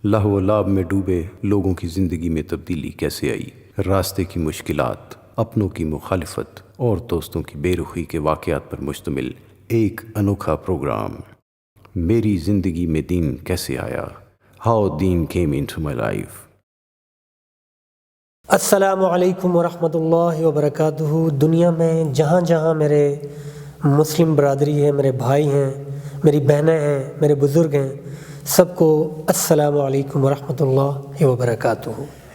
لہو و لعب میں ڈوبے لوگوں کی زندگی میں تبدیلی کیسے آئی، راستے کی مشکلات، اپنوں کی مخالفت اور دوستوں کی بے رخی کے واقعات پر مشتمل ایک انوکھا پروگرام، میری زندگی میں دین کیسے آیا، ہاؤ دین کیم انٹو مائی لائف۔ السلام علیکم ورحمۃ اللہ وبرکاتہ۔ دنیا میں جہاں جہاں میرے مسلم برادری ہے، میرے بھائی ہیں، میری بہنیں ہیں، میرے بزرگ ہیں، سب کو السلام علیکم ورحمۃ اللہ وبرکاتہ۔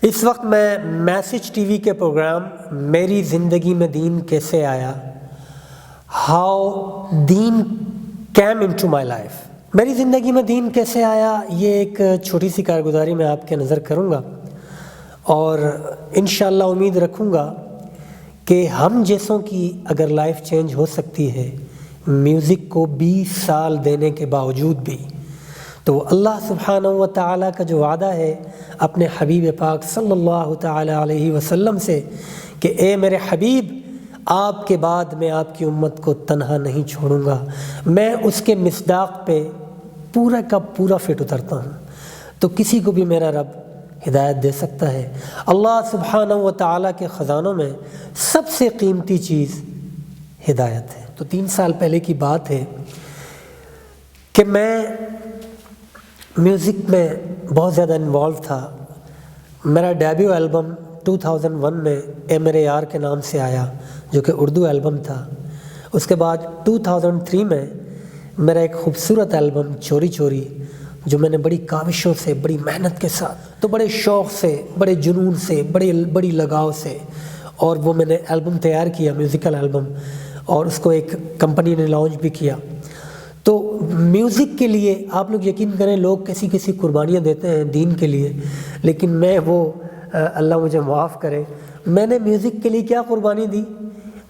اس وقت میں میسج ٹی وی کے پروگرام میری زندگی میں دین کیسے آیا، ہاؤ دین کیم انٹو مائی لائف، میری زندگی میں دین کیسے آیا، یہ ایک چھوٹی سی کارگزاری میں آپ کے نظر کروں گا اور انشاءاللہ امید رکھوں گا کہ ہم جیسوں کی اگر لائف چینج ہو سکتی ہے میوزک کو 20 سال دینے کے باوجود بھی، تو اللہ سبحانہ و تعالیٰ کا جو وعدہ ہے اپنے حبیب پاک صلی اللہ تعالیٰ علیہ وسلم سے کہ اے میرے حبیب، آپ کے بعد میں آپ کی امت کو تنہا نہیں چھوڑوں گا، میں اس کے مصداق پہ پورا کا پورا فٹ اترتا ہوں، تو کسی کو بھی میرا رب ہدایت دے سکتا ہے۔ اللہ سبحانہ و تعالیٰ کے خزانوں میں سب سے قیمتی چیز ہدایت ہے۔ تو 3 سال پہلے کی بات ہے کہ میں میوزک میں بہت زیادہ انوالو تھا۔ میرا ڈیبیو البم 2001 میں اے میرے یار کے نام سے آیا، جو کہ اردو البم تھا۔ اس کے بعد 2003 میں میرا ایک خوبصورت البم چوری چوری، جو میں نے بڑی کاوشوں سے، بڑی محنت کے ساتھ، تو بڑے شوق سے، بڑے جنون سے، بڑی لگاؤ سے، اور وہ میں نے البم تیار کیا، میوزیکل البم، اور اس کو ایک کمپنی نے لانچ بھی کیا۔ تو میوزک کے لیے آپ لوگ یقین کریں، لوگ کیسی قربانیاں دیتے ہیں دین کے لیے، لیکن میں وہ اللہ مجھے معاف کرے، میں نے میوزک کے لیے کیا قربانی دی۔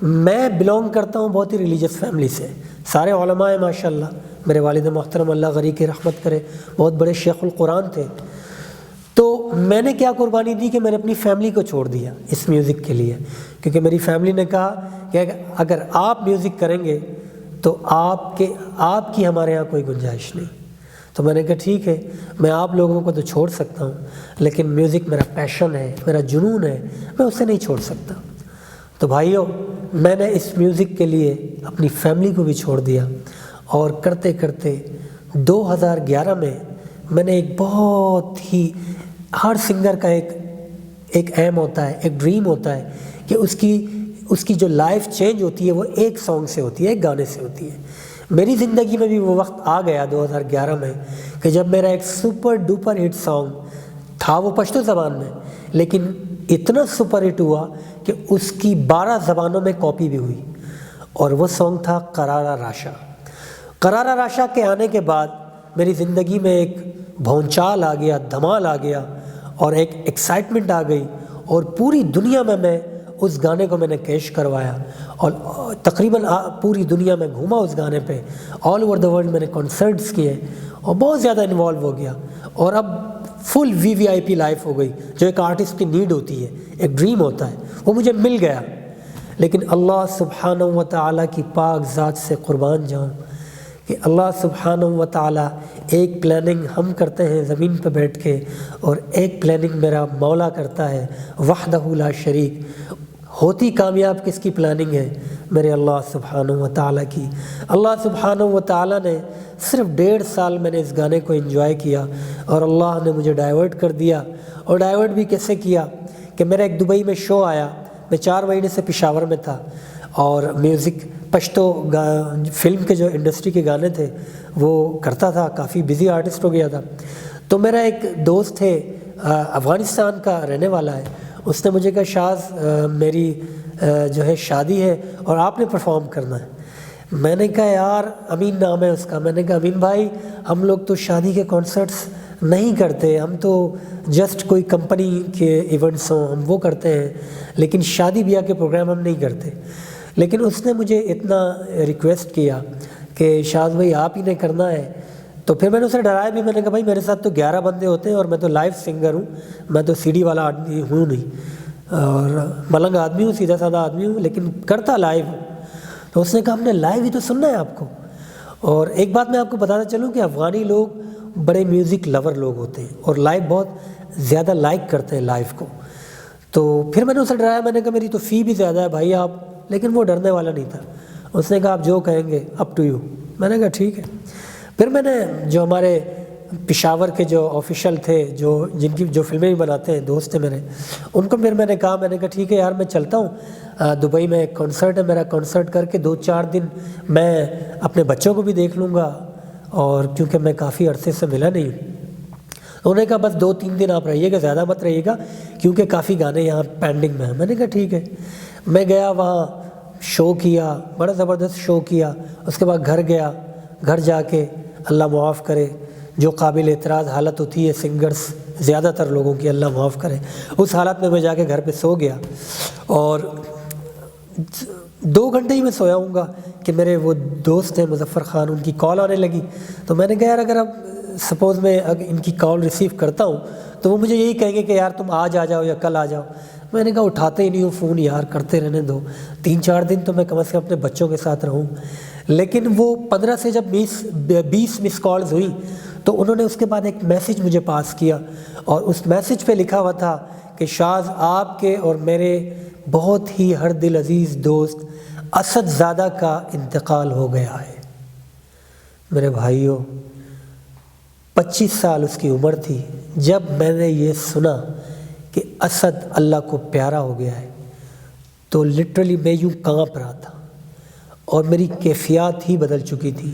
میں بلونگ کرتا ہوں بہت ہی ریلیجس فیملی سے، سارے علماء ہیں ماشاءاللہ، میرے والد محترم اللہ غری کی رحمت کرے بہت بڑے شیخ القرآن تھے۔ تو میں نے کیا قربانی دی کہ میں نے اپنی فیملی کو چھوڑ دیا اس میوزک کے لیے، کیونکہ میری فیملی نے کہا کہ اگر آپ میوزک کریں گے تو آپ کی ہمارے ہاں کوئی گنجائش نہیں۔ تو میں نے کہا ٹھیک ہے، میں آپ لوگوں کو تو چھوڑ سکتا ہوں، لیکن میوزک میرا پیشن ہے، میرا جنون ہے، میں اسے نہیں چھوڑ سکتا۔ تو بھائیو، میں نے اس میوزک کے لیے اپنی فیملی کو بھی چھوڑ دیا، اور کرتے کرتے 2011 میں میں نے ایک بہت ہی، ہر سنگر کا ایک ایم ہوتا ہے، ایک ڈریم ہوتا ہے کہ اس کی جو لائف چینج ہوتی ہے وہ ایک سانگ سے ہوتی ہے، ایک گانے سے ہوتی ہے۔ میری زندگی میں بھی وہ وقت آ گیا 2011 میں کہ جب میرا ایک سپر ڈوپر ہٹ سانگ تھا، وہ پشتو زبان میں، لیکن اتنا سپر ہٹ ہوا کہ اس کی 12 زبانوں میں کاپی بھی ہوئی، اور وہ سانگ تھا قرارہ راشا۔ قرارہ راشا کے آنے کے بعد میری زندگی میں ایک بھونچال آ گیا، دھمال آ گیا، اور ایک ایکسائٹمنٹ آ گئی، اور پوری دنیا میں اس گانے کو میں نے کیش کروایا، اور تقریباً پوری دنیا میں گھوما اس گانے پہ، آل اوور دا ورلڈ میں نے کنسرٹس کیے، اور بہت زیادہ انوالو ہو گیا، اور اب فل VIP لائف ہو گئی، جو ایک آرٹسٹ کی نیڈ ہوتی ہے، ایک ڈریم ہوتا ہے، وہ مجھے مل گیا۔ لیکن اللہ سبحانہ و تعالیٰ کی پاک ذات سے قربان جاؤں کہ اللہ سبحانہ و تعالیٰ ایک پلاننگ ہم کرتے ہیں زمین پہ بیٹھ کے، اور ایک پلاننگ میرا مولا کرتا ہے وحدہ لا شریک۔ ہوتی کامیاب کس کی پلاننگ ہے؟ میرے اللہ سبحانہ و تعالیٰ کی۔ اللہ سبحانہ و تعالیٰ نے صرف 1.5 سال میں نے اس گانے کو انجوائے کیا، اور اللہ نے مجھے ڈائیورٹ کر دیا، اور ڈائیورٹ بھی کیسے کیا کہ میرا ایک دبئی میں شو آیا، میں 4 مہینے سے پشاور میں تھا، اور میوزک پشتو فلم کے جو انڈسٹری کے گانے تھے وہ کرتا تھا، کافی بزی آرٹسٹ ہو گیا تھا۔ تو میرا ایک دوست ہے، افغانستان کا رہنے والا ہے، اس نے مجھے کہا شاذ میری جو ہے شادی ہے اور آپ نے پرفارم کرنا ہے۔ میں نے کہا یار، امین نام ہے اس کا، میں نے کہا امین بھائی، ہم لوگ تو شادی کے کانسرٹس نہیں کرتے، ہم تو جسٹ کوئی کمپنی کے ایونٹس ہوں ہم وہ کرتے ہیں، لیکن شادی بیاہ کے پروگرام ہم نہیں کرتے۔ لیکن اس نے مجھے اتنا ریکویسٹ کیا کہ شاذ بھائی آپ ہی نے کرنا ہے، تو پھر میں نے اسے ڈرایا بھی، میں نے کہا بھائی میرے ساتھ تو 11 بندے ہوتے ہیں، اور میں تو لائیو سنگر ہوں، میں تو CD والا آدمی ہوں نہیں، اور ملنگ آدمی ہوں، سیدھا سادہ آدمی ہوں، لیکن کرتا لائیو ہوں۔ تو اس نے کہا ہم نے لائیو ہی تو سننا ہے آپ کو۔ اور ایک بات میں آپ کو بتاتا چلوں کہ افغانی لوگ بڑے میوزک لور لوگ ہوتے ہیں اور لائیو بہت زیادہ لائک کرتے ہیں لائیو کو. تو پھر میں نے اسے ڈرایا, میں نے کہا میری تو فی بھی زیادہ ہے بھائی آپ, لیکن وہ ڈرنے والا نہیں تھا. اس نے کہا آپ جو کہیں گے اپ ٹو یو. میں نے کہا ٹھیک ہے. پھر میں نے جو ہمارے پشاور کے جو آفیشل تھے جن کی جو فلمیں بھی بناتے ہیں دوست ہیں میرے, ان کو پھر میں نے کہا ٹھیک ہے یار میں چلتا ہوں, دبئی میں ایک کنسرٹ ہے میرا, کنسرٹ کر کے 2-4 دن میں اپنے بچوں کو بھی دیکھ لوں گا, اور کیونکہ میں کافی عرصے سے ملا نہیں ہوں. انہوں نے کہا بس 2-3 دن آپ رہیے گا, زیادہ مت رہیے گا کیونکہ کافی گانے یہاں پینڈنگ میں ہیں. میں نے کہا ٹھیک ہے. میں گیا وہاں شو کیا, بڑا زبردست شو کیا. اس کے بعد گھر گیا, گھر جا کے اللہ معاف کرے جو قابل اعتراض حالت ہوتی ہے سنگرز زیادہ تر لوگوں کی, اللہ معاف کرے, اس حالت میں جا کے گھر پہ سو گیا. اور 2 گھنٹے ہی میں سویا ہوں گا کہ میرے وہ دوست ہیں مظفر خان, ان کی کال آنے لگی. تو میں نے کہا یار اگر اب سپوز میں اگر ان کی کال ریسیو کرتا ہوں تو وہ مجھے یہی کہیں گے کہ یار تم آج آ جاؤ یا کل آ جاؤ. میں نے کہا اٹھاتے ہی نہیں ہوں فون, یار کرتے رہنے دو, 3-4 دن تو میں کم از کم اپنے بچوں کے ساتھ رہوں. لیکن وہ 15 سے جب 20 مس کالز ہوئی تو انہوں نے اس کے بعد ایک میسج مجھے پاس کیا, اور اس میسج پہ لکھا ہوا تھا کہ شاذ آپ کے اور میرے بہت ہی ہر دل عزیز دوست اسد زادہ کا انتقال ہو گیا ہے. میرے بھائیوں 25 سال اس کی عمر تھی جب میں نے یہ سنا کہ اسد اللہ کو پیارا ہو گیا ہے, تو لٹرلی میں یوں کانپ رہا تھا اور میری کیفیات ہی بدل چکی تھی,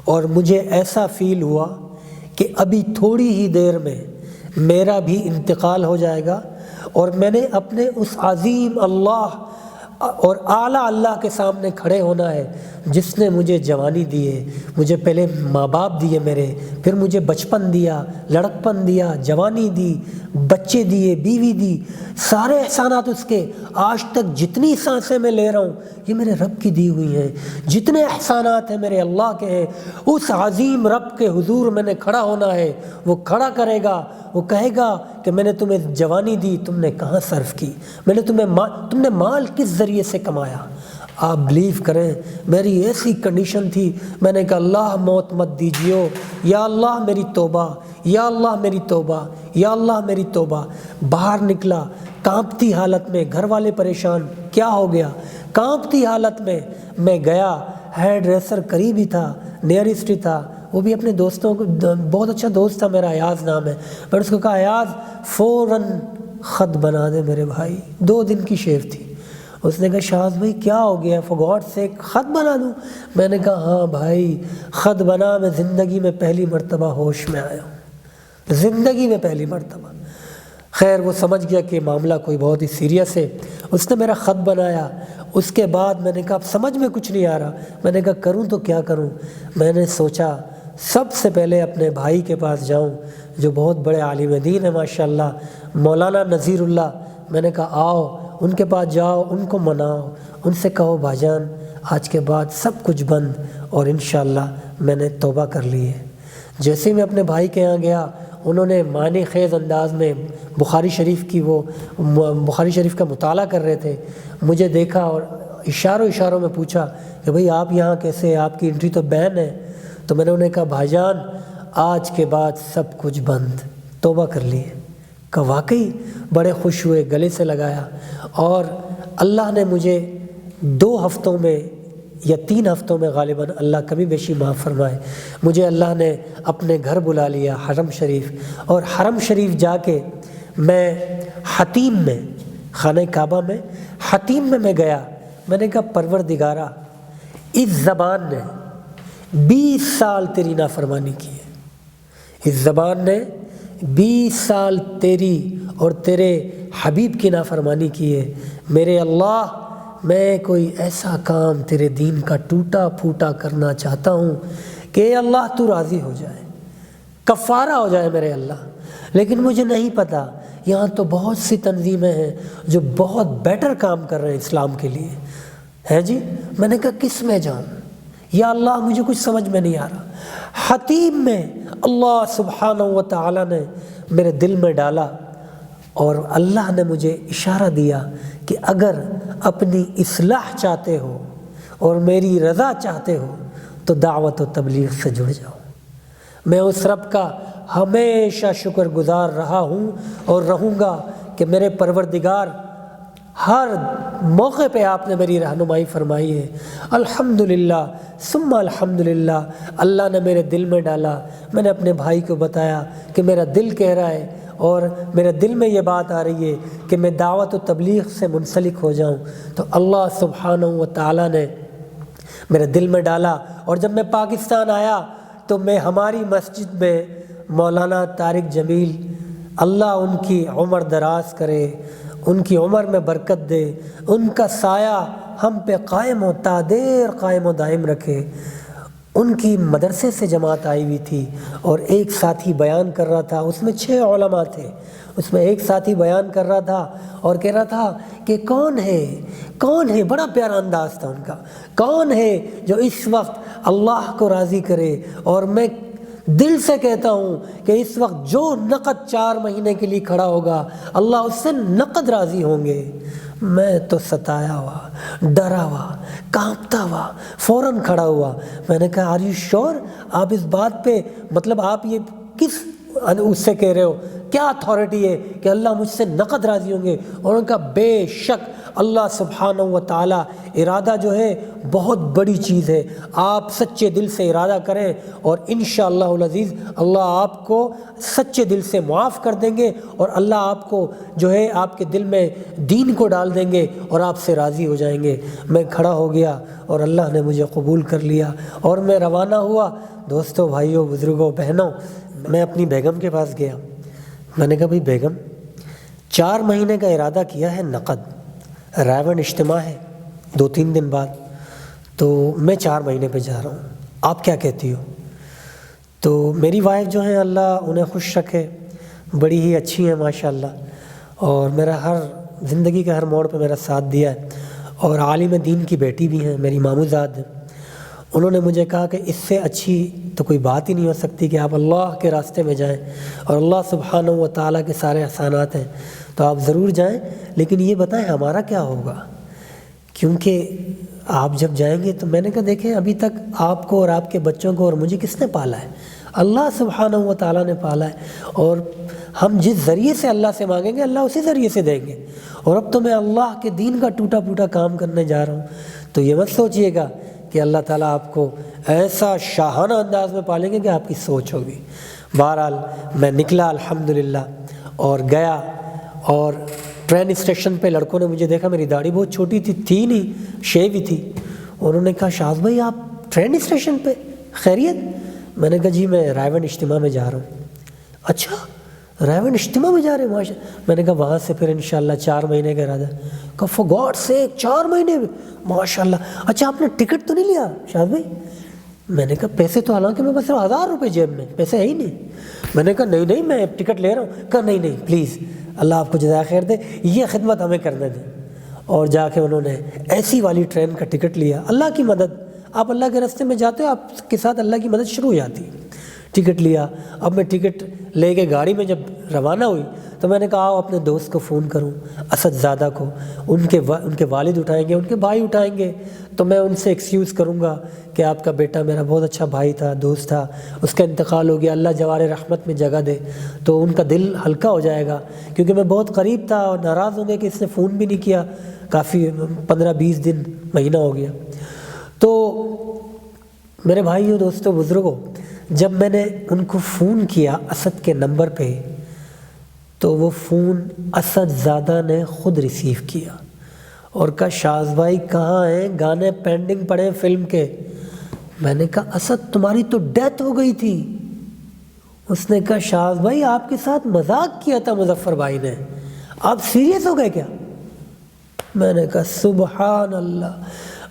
اور مجھے ایسا فیل ہوا کہ ابھی تھوڑی ہی دیر میں میرا بھی انتقال ہو جائے گا, اور میں نے اپنے اس عظیم اللہ اور اعلیٰ اللہ کے سامنے کھڑے ہونا ہے جس نے مجھے جوانی دی ہے. مجھے پہلے ماں باپ دیے میرے, پھر مجھے بچپن دیا, لڑکپن دیا, جوانی دی, بچے دیے, بیوی دی, سارے احسانات اس کے. آج تک جتنی سانسیں میں لے رہا ہوں یہ میرے رب کی دی ہوئی ہیں, جتنے احسانات ہیں میرے اللہ کے ہیں. اس عظیم رب کے حضور میں نے کھڑا ہونا ہے, وہ کھڑا کرے گا, وہ کہے گا کہ میں نے تمہیں جوانی دی, تم نے کہاں صرف کی, میں نے تم نے مال کس ذریعے سے کمایا. آپ بلیو کریں میری ایسی کنڈیشن تھی, میں نے کہا اللہ موت مت دیجیو, یا اللہ میری توبہ, یا اللہ میری توبہ, یا اللہ میری توبہ. باہر نکلا کانپتی حالت میں, گھر والے پریشان کیا ہو گیا, کانپتی حالت میں گیا. ہیئر ڈریسر قریب ہی تھا, نیئرسٹ ہی تھا, وہ بھی اپنے دوستوں کو, بہت اچھا دوست تھا میرا, ایاز نام ہے. میں نے اس کو کہا ایاز فوراً خط بنا دے میرے بھائی, 2 دن کی شیو تھی. اس نے کہا شاذ بھائی کیا ہو گیا, فار گاڈ سیک خط بنا دوں. میں نے کہا ہاں بھائی خط بنا, میں زندگی میں پہلی مرتبہ ہوش میں آیا ہوں, زندگی میں پہلی مرتبہ. خیر وہ سمجھ گیا کہ معاملہ کوئی بہت ہی سیریس ہے, اس نے میرا خط بنایا. اس کے بعد میں نے کہا اب سمجھ میں کچھ نہیں آ رہا, میں نے کہا کروں تو کیا کروں. میں نے سوچا سب سے پہلے اپنے بھائی کے پاس جاؤں جو بہت بڑے عالم دین ہیں ماشاءاللہ, مولانا نذیر اللہ. میں نے کہا آؤ ان کے پاس جاؤ, ان کو مناؤ, ان سے کہو بھائی جان آج کے بعد سب کچھ بند, اور انشاءاللہ میں نے توبہ کر لی ہے. جیسے ہی میں اپنے بھائی کے یہاں گیا, انہوں نے معنی خیز انداز میں بخاری شریف کا مطالعہ کر رہے تھے. مجھے دیکھا اور اشاروں میں پوچھا کہ بھئی آپ یہاں کیسے, آپ کی انٹری تو بین ہے. تو میں نے انہیں کہا بھائی جان آج کے بعد سب کچھ بند, توبہ کر لی ہے. کہ واقعی بڑے خوش ہوئے, گلے سے لگایا, اور اللہ نے مجھے 2 ہفتوں میں یا 3 ہفتوں میں غالباً, اللہ کبھی بیشی معاف فرمائے, مجھے اللہ نے اپنے گھر بلا لیا حرم شریف. اور حرم شریف جا کے میں حتیم میں, خانہ کعبہ میں حتیم میں گیا. میں نے کہا پروردگارا اس زبان نے 20 سال تیری نافرمانی کی ہے, اس زبان نے 20 سال تیری اور تیرے حبیب کی نافرمانی کی ہے. میرے اللہ میں کوئی ایسا کام تیرے دین کا ٹوٹا پھوٹا کرنا چاہتا ہوں کہ اللہ تو راضی ہو جائے, کفارہ ہو جائے میرے اللہ. لیکن مجھے نہیں پتا, یہاں تو بہت سی تنظیمیں ہیں جو بہت بیٹر کام کر رہے ہیں اسلام کے لیے, ہے جی. میں نے کہا کس میں جاؤں, یا اللہ مجھے کچھ سمجھ میں نہیں آ رہا. حتیم میں اللہ سبحانہ و تعالی نے میرے دل میں ڈالا, اور اللہ نے مجھے اشارہ دیا کہ اگر اپنی اصلاح چاہتے ہو اور میری رضا چاہتے ہو تو دعوت و تبلیغ سے جڑ جاؤ. میں اس رب کا ہمیشہ شکر گزار رہا ہوں اور رہوں گا کہ میرے پروردگار ہر موقع پہ آپ نے میری رہنمائی فرمائی ہے۔ الحمدللہ ثم الحمدللہ، اللہ نے میرے دل میں ڈالا، میں نے اپنے بھائی کو بتایا کہ میرا دل کہہ رہا ہے اور میرے دل میں یہ بات آ رہی ہے کہ میں دعوت و تبلیغ سے منسلک ہو جاؤں، تو اللہ سبحانہ و تعالیٰ نے میرے دل میں ڈالا۔ اور جب میں پاکستان آیا تو میں ہماری مسجد میں مولانا طارق جمیل، اللہ ان کی عمر دراز کرے، ان کی عمر میں برکت دے، ان کا سایہ ہم پہ قائم و دیر قائم و دائم رکھے، ان کی مدرسے سے جماعت آئی ہوئی تھی اور ایک ساتھی بیان کر رہا تھا، اس میں 6 علماء تھے، اس میں ایک ساتھی بیان کر رہا تھا اور کہہ رہا تھا کہ کون ہے، بڑا پیارا انداز تھا ان کا، کون ہے جو اس وقت اللہ کو راضی کرے، اور میں دل سے کہتا ہوں کہ اس وقت جو نقد 4 مہینے کے لیے کھڑا ہوگا اللہ اس سے نقد راضی ہوں گے۔ میں تو ستایا ہوا، ڈرا ہوا، کانپتا ہوا، فوراً کھڑا ہوا۔ میں نے کہا آر یو شور، آپ اس بات پہ مطلب آپ یہ کس اس سے کہہ رہے ہو، کیا اتھارٹی ہے کہ اللہ مجھ سے نقد راضی ہوں گے؟ اور ان کا بے شک اللہ سبحانہ و تعالیٰ ارادہ جو ہے بہت بڑی چیز ہے، آپ سچے دل سے ارادہ کریں اور انشاءاللہ العزیز اللہ آپ کو سچے دل سے معاف کر دیں گے، اور اللہ آپ کو جو ہے آپ کے دل میں دین کو ڈال دیں گے اور آپ سے راضی ہو جائیں گے۔ میں کھڑا ہو گیا اور اللہ نے مجھے قبول کر لیا اور میں روانہ ہوا۔ دوستوں، بھائیوں، بزرگوں، بہنوں، میں اپنی بیگم کے پاس گیا۔ میں نے کہا بھائی بیگم، 4 مہینے کا ارادہ کیا ہے نقد، رائے اجتماع ہے 2-3 دن بعد، تو میں 4 مہینے پہ جا رہا ہوں، آپ کیا کہتی ہو؟ تو میری وائف جو ہیں اللہ انہیں خوش رکھے، بڑی ہی اچھی ہیں ماشاءاللہ، اور میرا ہر زندگی کے ہر موڑ پہ میرا ساتھ دیا ہے، اور عالم دین کی بیٹی بھی ہیں، میری ماموزاد ہیں۔ انہوں نے مجھے کہا کہ اس سے اچھی تو کوئی بات ہی نہیں ہو سکتی کہ آپ اللہ کے راستے میں جائیں، اور اللہ سبحانہ و تعالیٰ کے سارے احسانات ہیں، تو آپ ضرور جائیں، لیکن یہ بتائیں ہمارا کیا ہوگا، کیونکہ آپ جب جائیں گے تو میں نے کہا دیکھیں ابھی تک آپ کو اور آپ کے بچوں کو اور مجھے کس نے پالا ہے؟ اللہ سبحانہ و تعالیٰ نے پالا ہے، اور ہم جس ذریعے سے اللہ سے مانگیں گے اللہ اسی ذریعے سے دیں گے، اور اب تو میں اللہ کے دین کا ٹوٹا پھوٹا کام کرنے جا رہا ہوں، تو یہ مت سوچئے گا کہ اللہ تعالیٰ آپ کو ایسا شاہانہ انداز میں پالیں گے کہ آپ کی سوچ ہوگی۔ بہرحال میں نکلا الحمدللہ اور گیا، اور ٹرین اسٹیشن پہ لڑکوں نے مجھے دیکھا، میری داڑھی بہت چھوٹی تھی نہیں، شیو ہی تھی، انہوں نے کہا شاذ بھائی آپ ٹرین اسٹیشن پہ، خیریت؟ میں نے کہا جی میں رائے اجتماع میں جا رہا ہوں۔ اچھا رائے اجتماع میں جا رہے ہیں؟ ماشاء، میں نے کہا وہاں سے پھر انشاءاللہ 4 مہینے کا ارادہ۔ کہا فار گاڈ سیک 4 مہینے میں؟ ماشاءاللہ۔ اچھا آپ نے ٹکٹ تو نہیں لیا شاذ بھائی؟ میں نے کہا پیسے تو حالانکہ میرے پاس صرف 1000 روپے جیب میں، پیسے ہے ہی نہیں۔ میں نے کہا نہیں میں ٹکٹ لے رہا ہوں۔ کہا نہیں پلیز، اللہ آپ کو جزائے خیر دے، یہ خدمت ہمیں کرنے دیں۔ اور جا کے انہوں نے ایسی والی ٹرین کا ٹکٹ لیا۔ اللہ کی مدد، آپ اللہ کے راستے میں جاتے ہو، آپ کے ساتھ اللہ کی مدد شروع ہو جاتی ہے۔ ٹکٹ لیا، اب میں ٹکٹ لے کے گاڑی میں جب روانہ ہوئی تو میں نے کہا آؤ اپنے دوست کو فون کروں، اسد زادہ کو، ان کے والد اٹھائیں گے، ان کے بھائی اٹھائیں گے، تو میں ان سے ایکسکیوز کروں گا کہ آپ کا بیٹا میرا بہت اچھا بھائی تھا، دوست تھا، اس کا انتقال ہو گیا، اللہ جوار رحمت میں جگہ دے، تو ان کا دل ہلکا ہو جائے گا، کیونکہ میں بہت قریب تھا اور ناراض ہوں گے کہ اس نے فون بھی نہیں کیا، کافی 15-20 دن، مہینہ ہو گیا۔ تو میرے بھائیوں، دوستوں، بزرگوں، جب میں نے ان کو فون کیا اسد کے نمبر پہ، تو وہ فون اسد زادہ نے خود ریسیو کیا اور کہا شاذ بھائی کہاں ہیں؟ گانے پینڈنگ پڑے فلم کے۔ میں نے کہا اسد تمہاری تو ڈیتھ ہو گئی تھی۔ اس نے کہا شاذ بھائی آپ کے ساتھ مذاق کیا تھا مظفر بھائی نے، آپ سیریس ہو گئے کیا؟ میں نے کہا سبحان اللہ،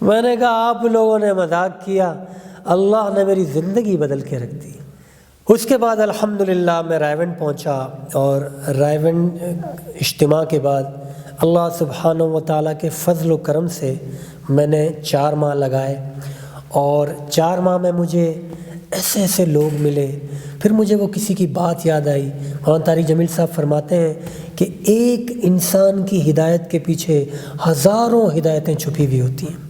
میں نے کہا آپ لوگوں نے مذاق کیا، اللہ نے میری زندگی بدل کے رکھ دی۔ اس کے بعد الحمدللہ میں رائے پہنچا، اور رائے اجتماع کے بعد اللہ سبحانہ و تعالیٰ کے فضل و کرم سے میں نے 4 ماہ لگائے، اور 4 ماہ میں مجھے ایسے ایسے لوگ ملے، پھر مجھے وہ کسی کی بات یاد آئی۔ مولانا طارق جمیل صاحب فرماتے ہیں کہ ایک انسان کی ہدایت کے پیچھے ہزاروں ہدایتیں چھپی ہوئی ہوتی ہیں۔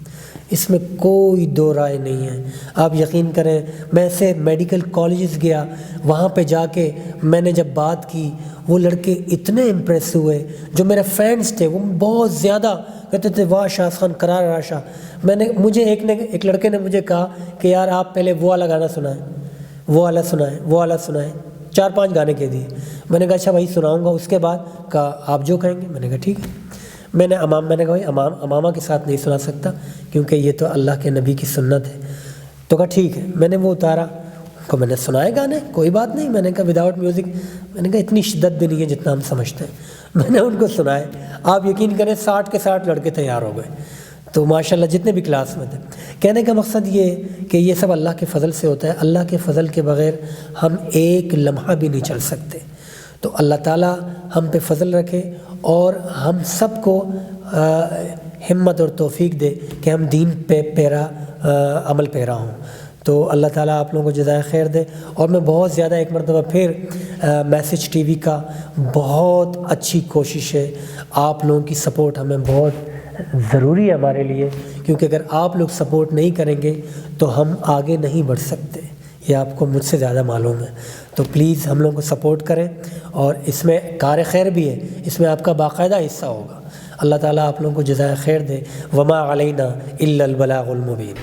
اس میں کوئی دو رائے نہیں ہے. آپ یقین کریں میں سے میڈیکل کالجز گیا, وہاں پہ جا کے میں نے جب بات کی وہ لڑکے اتنے امپریس ہوئے, جو میرے فرینڈس تھے وہ بہت زیادہ کہتے تھے واہ شاذ خان کرار راشا. ایک لڑکے نے مجھے کہا کہ یار آپ پہلے وہ والا گانا سنائیں, وہ والا سنائیں, 4-5 گانے کہہ دیے. میں نے کہا اچھا بھائی سناؤں گا. اس کے بعد کہا آپ جو کہیں گے. میں نے کہا ٹھیک ہے. میں نے کہا بھائی امامہ کے ساتھ نہیں سنا سکتا کیونکہ یہ تو اللہ کے نبی کی سنت ہے. تو کہا ٹھیک ہے. میں نے وہ اتارا کو میں نے سنائے گانے, کوئی بات نہیں. میں نے کہا وداؤٹ میوزک, میں نے کہا اتنی شدت بھی نہیں ہے جتنا ہم سمجھتے ہیں. میں نے ان کو سنائے. آپ یقین کریں 60 کے 60 لڑکے تیار ہو گئے. تو ماشاءاللہ جتنے بھی کلاس میں تھے. کہنے کا مقصد یہ کہ یہ سب اللہ کے فضل سے ہوتا ہے. اللہ کے فضل کے بغیر ہم ایک لمحہ بھی نہیں چل سکتے. تو اللہ تعالیٰ ہم پہ فضل رکھے اور ہم سب کو ہمت اور توفیق دے کہ ہم دین پہ عمل پیرا ہوں. تو اللہ تعالیٰ آپ لوگوں کو جزائے خیر دے. اور میں بہت زیادہ ایک مرتبہ پھر میسج ٹی وی کا بہت اچھی کوشش ہے. آپ لوگوں کی سپورٹ ہمیں بہت ضروری ہے ہمارے لیے, کیونکہ اگر آپ لوگ سپورٹ نہیں کریں گے تو ہم آگے نہیں بڑھ سکتے. یہ آپ کو مجھ سے زیادہ معلوم ہے. تو پلیز ہم لوگوں کو سپورٹ کریں. اور اس میں کار خیر بھی ہے, اس میں آپ کا باقاعدہ حصہ ہوگا. اللہ تعالیٰ آپ لوگوں کو جزائے خیر دے. وما علینا الا البلاغ المبین.